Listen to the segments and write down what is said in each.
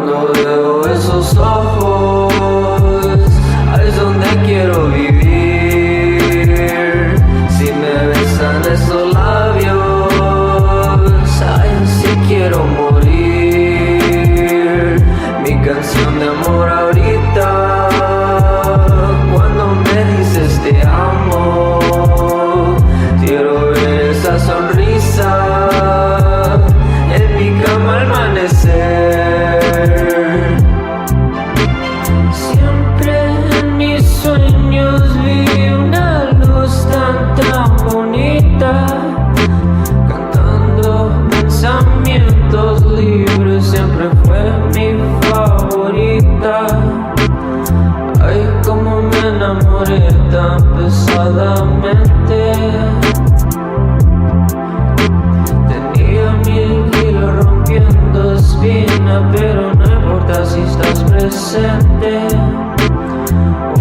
Cuando veo esos ojos, ahí es donde quiero vivir. Si me besan esos labios, ahí sí quiero morir. Mi canción de amor ahorita, cuando me dices te amo, quiero ver esa sonrisa en mi cama al amanecer. Siempre en mis sueños vi una luz tan bonita, cantando pensamientos libres, siempre fue mi favorita. Ay, como me enamoré tan pesadamente. Tenía 1000 kilos rompiendo espina, pero no importa si estás presente.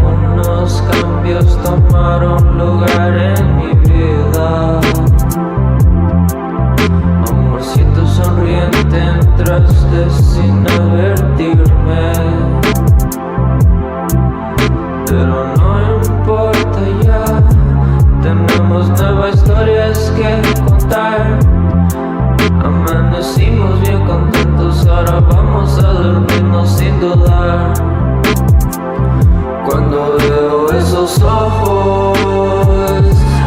Unos cambios tomaron lugar en mi vida. Amorcito sonriente entraste sin advertirme, pero no importa ya, tenemos nuevas historias que contar. Amanecimos bien contentos, ahora vamos a dormirnos sin dudar. Cuando veo esos ojos,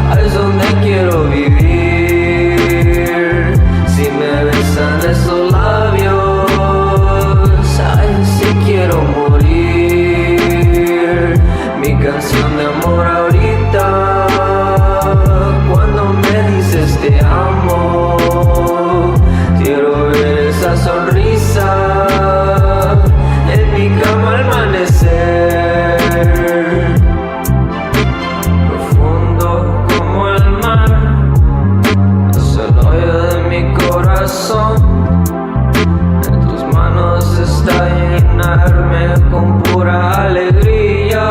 ahí es donde quiero vivir. Si me besan esos labios, ahí sí quiero morir. Mi canción de amor ahorita, cuando me dices te amo, quiero ver esa sonrisa en mi cama al amanecer. Profundo como el mar, es el hoyo de mi corazón. En tus manos está llenarme con pura alegría.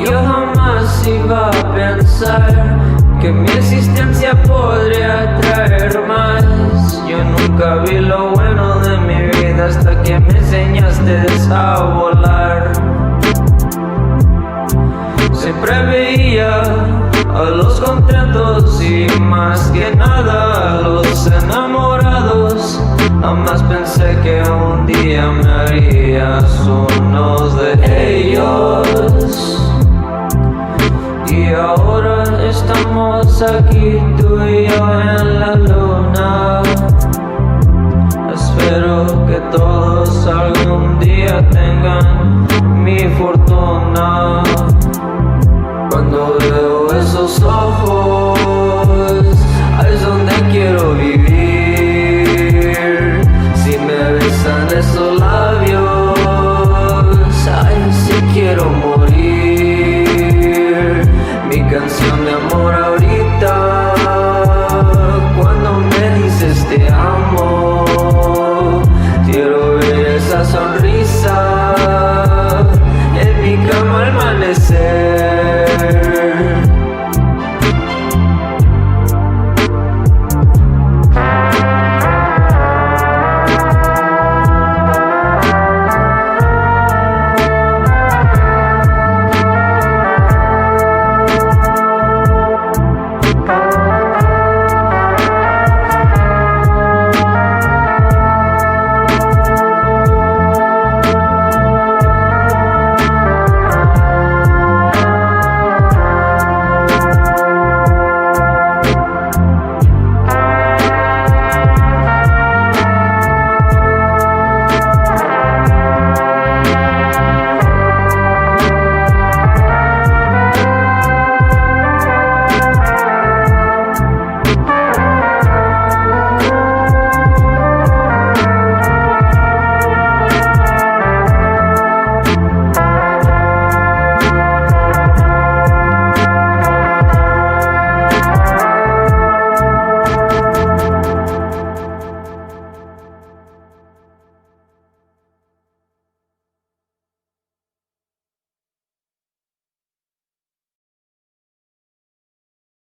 Yo jamás iba a pensar que mi existencia podría traer más. Yo nunca vi lo bueno de mi vida hasta que me enseñaste a volar. Siempre veía a los contentos y más que nada a los enamorados. Jamás pensé que un día me harías uno de ellos. Y ahora estamos aquí tú y yo en la luna. Espero que todos algún día tengan